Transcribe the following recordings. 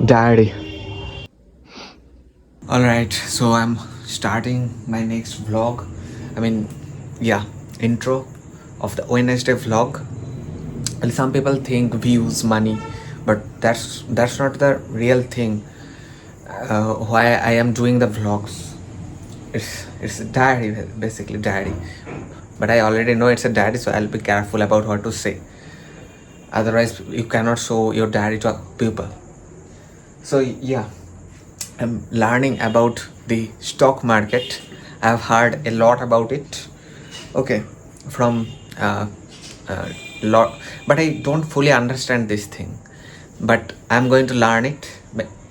Daddy. Alright, so I'm starting my next vlog. Intro of the Wednesday vlog. Well, some people think views, money, but that's not the real thing. Why I am doing the vlogs? It's a diary, basically diary. But I already know it's a diary, so I'll be careful about what to say. Otherwise, you cannot show your diary to people. So yeah, I'm learning about the stock market. I've heard a lot about it. Okay, from lot, but I don't fully understand this thing. But I'm going to learn it.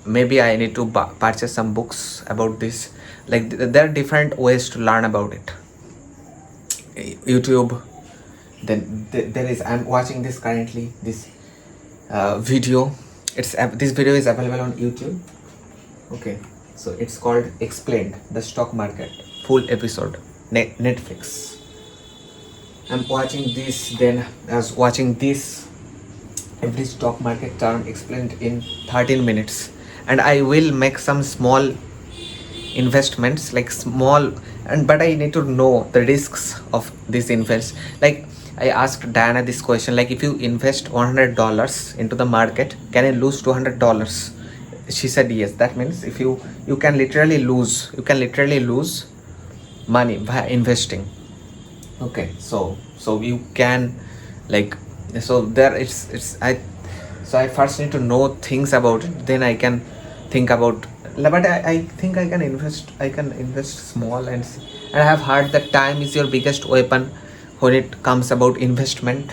Maybe I need to purchase some books about this. Like there are different ways to learn about it. YouTube. Then there is. I'm watching this currently. This video. This video is available on YouTube. Okay, so it's called Explained, the stock market, full episode, Netflix. I'm watching this, then I was watching this, every stock market term explained in 13 minutes. And I will make some small investments, like small, but I need to know the risks of this invest. Like I asked Diana this question, like if you invest $100 into the market, can you lose $200? She said yes. That means if you can literally lose money by investing. Okay, so you can, like, so there it's I first need to know things about it, then I can think about. But I think I can invest small, and I have heard that time is your biggest weapon when it comes about investment.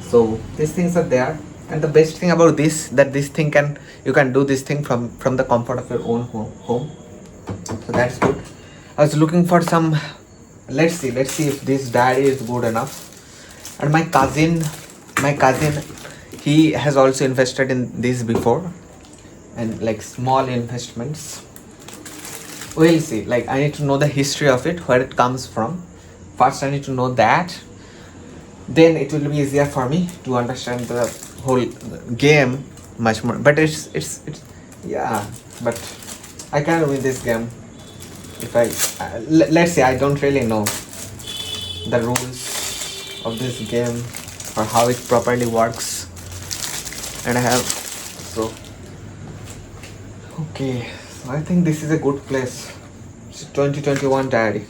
So these things are there, and the best thing about this, that this thing you can do this thing from the comfort of your own home. So that's good. I was looking for some. Let's see if this diary is good enough. And my cousin, he has also invested in this before, and like small investments. We'll see. Like I need to know the history of it, where it comes from. First I need to know that, then it will be easier for me to understand the whole game much more. But it's yeah, but I can win this game if I let's say I don't really know the rules of this game or how it properly works, and I have so okay. So I think this is a good place. It's 2021 diary.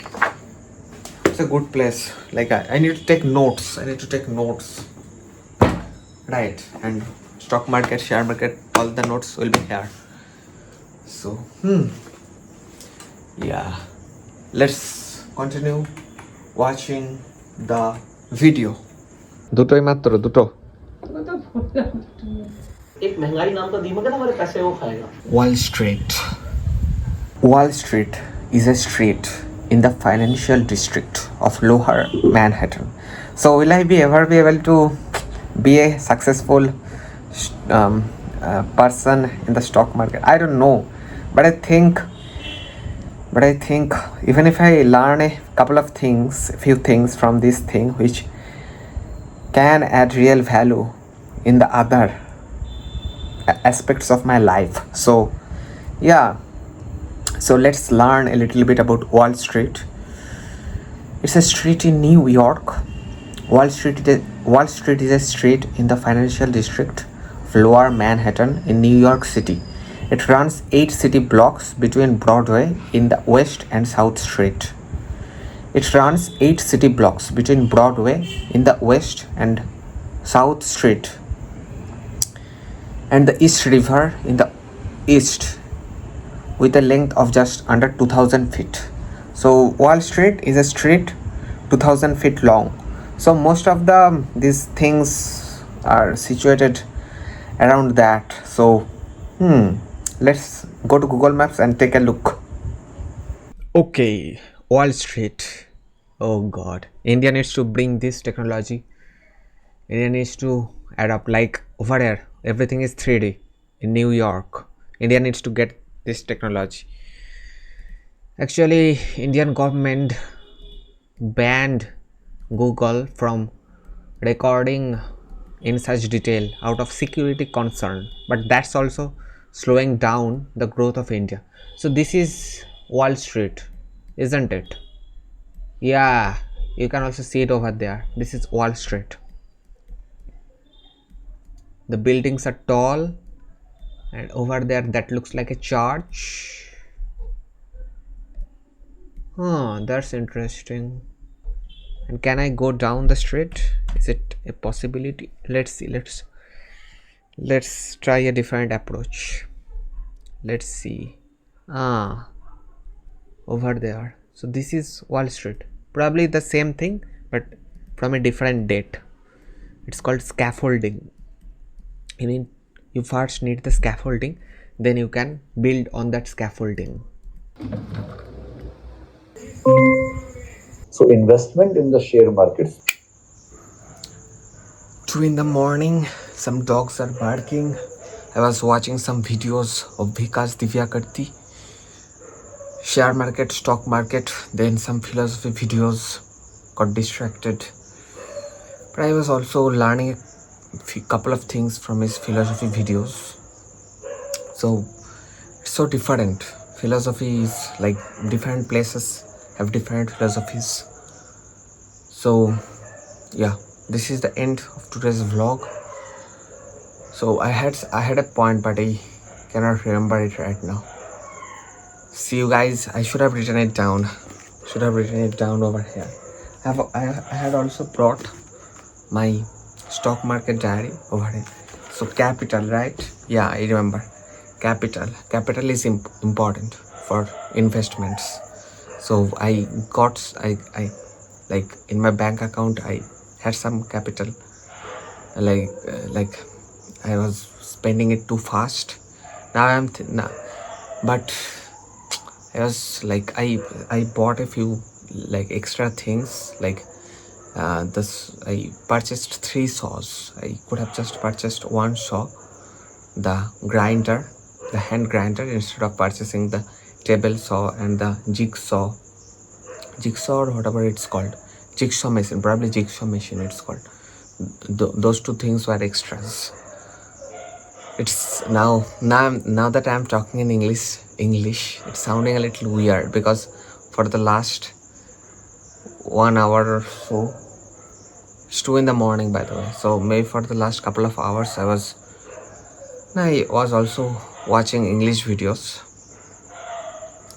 It's a good place. Like I need to take notes. Right, and stock market, share market, all the notes will be here. So yeah, let's continue watching the video. দুটোই মাত্র দুটো एक महंगाई नाम का दीमक है ना, हमारे पैसे वो खाएगा. Wall Street is a street in the financial district of Lower Manhattan. So will I ever be able to be a successful person in the stock market? I don't know, but I think even if I learn a few things from this thing which can add real value in the other aspects of my life. So yeah, so let's learn a little bit about Wall Street. It's a street in New York. Wall Street is a street in the financial district of Lower Manhattan in New York City. It runs 8 city blocks between Broadway in the West and South Street. It runs 8 city blocks between Broadway in the West and South Street and the East River in the East, with a length of just under 2,000 feet. So Wall Street is a street 2,000 feet long. So most of these things are situated around that. So let's go to Google Maps and take a look. Okay, Wall Street. Oh God, India needs to bring this technology. India needs to adapt. Like over there, everything is 3D in New York. India needs to get this technology. Actually, Indian government banned Google from recording in such detail out of security concern, but that's also slowing down the growth of India. So this is Wall Street, isn't it? Yeah, you can also see it over there. This is Wall Street. The buildings are tall, and over there that looks like a church. That's interesting. And can I go down the street? Is it a possibility? Let's see. Let's try a different approach. Let's see. Over there. So this is Wall Street. Probably the same thing, but from a different date. It's called scaffolding. You first need the scaffolding, then you can build on that scaffolding. So investment in the share markets. 2 in the morning, some dogs are barking. I was watching some videos of Vikas Divyakarti, share market, stock market, then some philosophy videos, got distracted. But I was also learning a couple of things from his philosophy videos. So it's so different. Philosophy is like different places have different philosophies. So yeah, this is the end of today's vlog. So I had a point, but I cannot remember it right now. See you guys. I should have written it down. Over here. I had also brought my stock market diary over here. So capital, right? Yeah, I remember. Capital is important for investments. So I like in my bank account I had some capital. Like I was spending it too fast. Now but I was like I bought a few like extra things like I purchased 3 saws. I could have just purchased 1 saw, the grinder, the hand grinder, instead of purchasing the table saw and the jigsaw or whatever it's called, jigsaw machine, probably jigsaw machine it's called. Those 2 things were extras. It's now that I'm talking in English, it's sounding a little weird because for the last 1 hour or so, it's 2 in the morning by the way, so maybe for the last couple of hours I was also watching English videos.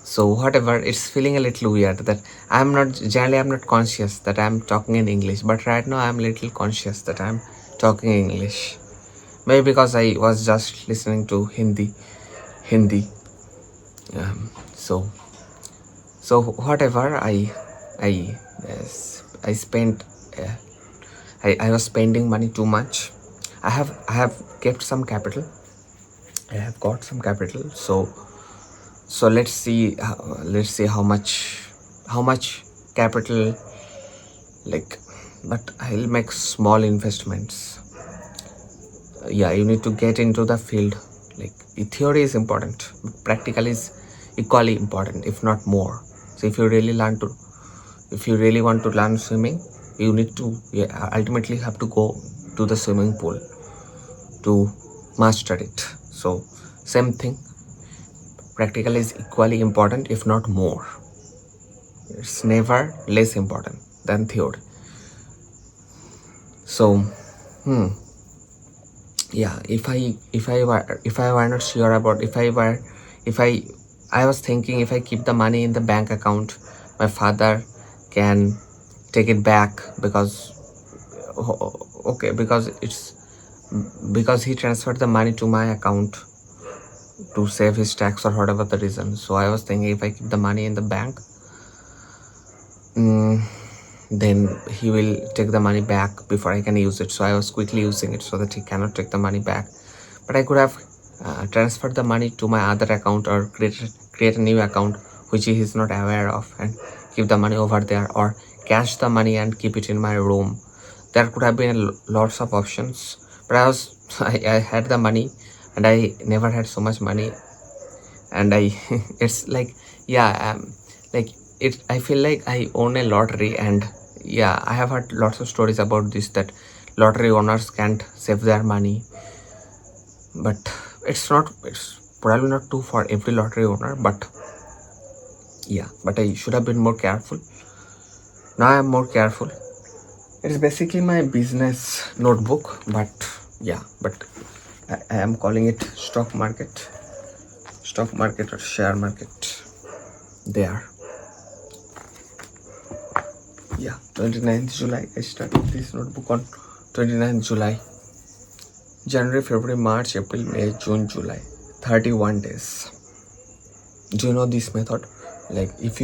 So whatever, it's feeling a little weird that I'm not conscious that I'm talking in English, but right now I'm a little conscious that I'm talking in English. Maybe because I was just listening to Hindi. So whatever, I spent. I was spending money too much. I have kept some capital. I have got some capital. So let's see how much capital, like, but I'll make small investments. Yeah, you need to get into the field. Like, theory is important, but practical is equally important, if not more. So if you really want to learn swimming, you need to ultimately have to go to the swimming pool to master it. So same thing, practical is equally important, if not more. It's never less important than theory. So yeah, if I were not sure about, I was thinking, if I keep the money in the bank account, my father can take it back because he transferred the money to my account to save his tax or whatever the reason. So I was thinking, if I keep the money in the bank, then he will take the money back before I can use it. So I was quickly using it so that he cannot take the money back. But I could have transferred the money to my other account or create a new account which he is not aware of and keep the money over there, or cash the money and keep it in my room. There could have been lots of options, but I had the money and I never had so much money, and it's like, yeah, I feel like I own a lottery. And yeah, I have heard lots of stories about this, that lottery owners can't save their money, but it's probably not 2 for every lottery owner, but yeah, but I should have been more careful. Now I'm more careful. It's basically my business notebook, but yeah, but I am calling it stock market or share market. There. Yeah, 29th July. I started this notebook on 29th July. January, February, March, April, May, June, July. 31 days. Do you know this method? Like if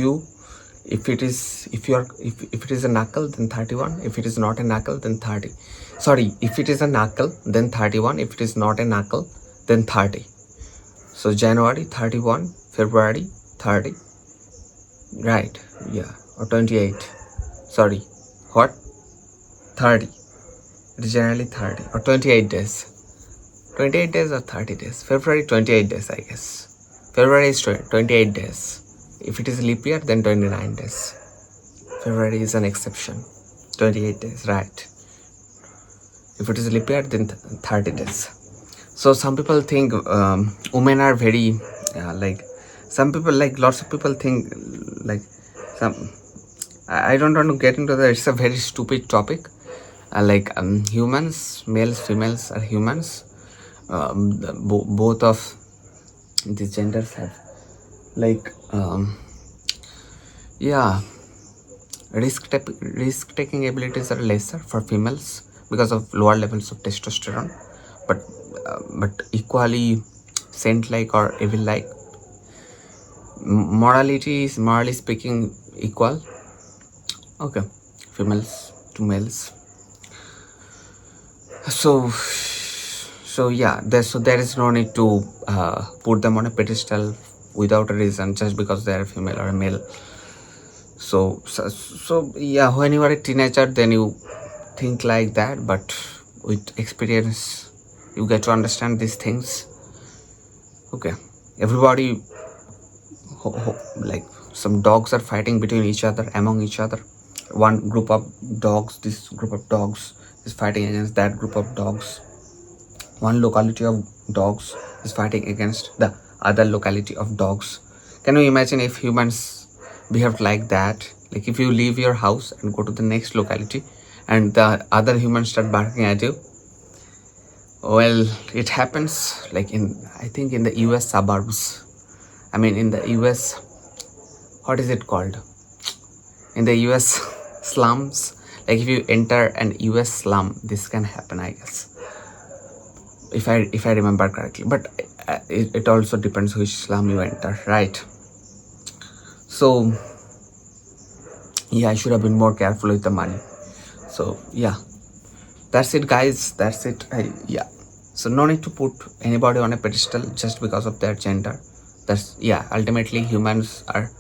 it is a knuckle, then 31. If it is not a knuckle, then 30. Sorry, if it is a knuckle, then 31. If it is not a knuckle, then 30. So January 31, February 30. Right, yeah, or 28. Sorry, what? 30. It is generally 30 or 28 days. 28 days or 30 days. February 28 days, I guess. February is 28 days. If it is leap year, then 29 days. February is an exception. 28 days, right. If it is leap year, then 30 days. So some people think women are very like, some people, like lots of people think like some, I don't want to get into that. It's a very stupid topic. Like humans, males, females are humans. Both of these genders have like yeah, risk taking abilities are lesser for females because of lower levels of testosterone, but equally saint like or evil like. Morality is, morally speaking, equal. Okay, females to males. So yeah, there is no need to put them on a pedestal without a reason just because they are a female or a male. So yeah, when you are a teenager, then you think like that, but with experience, you get to understand these things. Okay, everybody, like some dogs are fighting between each other, among each other. One group of dogs, this group of dogs is fighting against that group of dogs. One locality of dogs is fighting against the other locality of dogs. Can you imagine if humans behaved like that? Like if you leave your house and go to the next locality and the other humans start barking at you. Well, it happens like I think in the US suburbs. I mean in the US, what is it called? In the US slums. Like if you enter an US slum, this can happen, I guess. If I remember correctly, but it also depends which slum you enter, right? So yeah, I should have been more careful with the money. So yeah, that's it, guys. That's it. Yeah. So no need to put anybody on a pedestal just because of their gender. That's, yeah, ultimately humans are,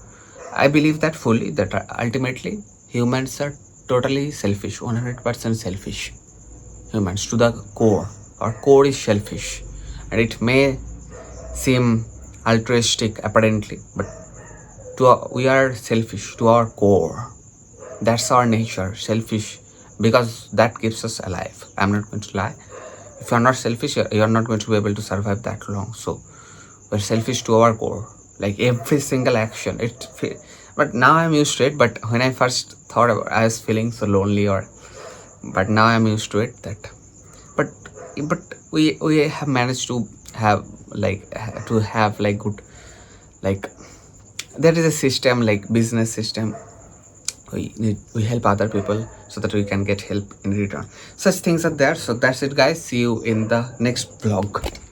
I believe that fully, that ultimately humans are totally selfish, 100% selfish. Humans to the core. Our core is selfish, and it may seem altruistic apparently, but we are selfish to our core. That's our nature, selfish, because that keeps us alive. I'm not going to lie. If you're not selfish, you're not going to be able to survive that long. So we're selfish to our core, like every single action. But now I'm used to it. But when I first thought about, I was feeling so lonely, but now I'm used to it. But we have managed to have good, like there is a system, like business system. We help other people so that we can get help in return. Such things are there. So that's it, guys. See you in the next vlog.